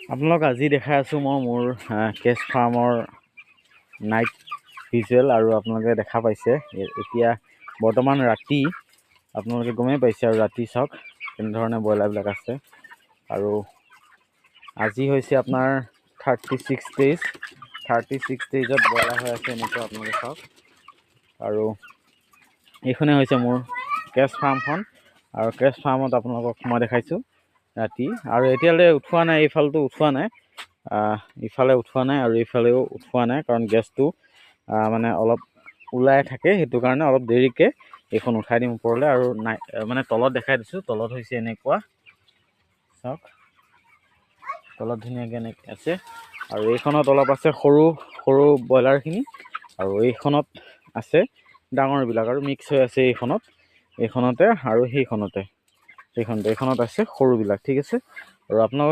আপোনালোক আজি দেখাই আছোঁ মই মোৰ কেছ ফাৰ্মৰ নাইট ভিজুৱেল। আৰু আপোনালোকে দেখা পাইছে এতিয়া বৰ্তমান ৰাতি, আপোনালোকে গমেই পাইছে। আৰু ৰাতি চাওক কেনেধৰণে ব্ৰইলাৰবিলাক আছে। আৰু আজি হৈছে আপোনাৰ 36 ডেইজ। 36 ডেইজত ব্ৰইলাৰ হৈ আছে এনেকুৱা আপোনালোকে চাওক। আৰু এইখনে হৈছে মোৰ কেছ ফাৰ্মখন। আৰু কেছ ফাৰ্মত আপোনালোকক মই দেখাইছোঁ ৰাতি। আৰু এতিয়ালৈ উঠোৱা নাই, এইফালটো উঠোৱা নাই, ইফালে উঠোৱা নাই আৰু এইফালেও উঠোৱা নাই, কাৰণ গেছটো মানে অলপ ওলাই থাকে, সেইটো কাৰণে অলপ দেৰিকৈ এইখন উঠাই দিম ওপৰলৈ। আৰু নাই মানে তলত দেখাই দিছোঁ, তলত হৈছে এনেকুৱা চাওক, তলত ধুনীয়াকৈ এনেকৈ আছে। আৰু এইখনত অলপ আছে সৰু সৰু ব্ৰইলাৰখিনি, আৰু এইখনত আছে ডাঙৰবিলাক, আৰু মিক্স হৈ আছে এইখনতে আৰু এইখনতে আছে সৰুবিলাক, ঠিক আছে। আৰু আপোনালোক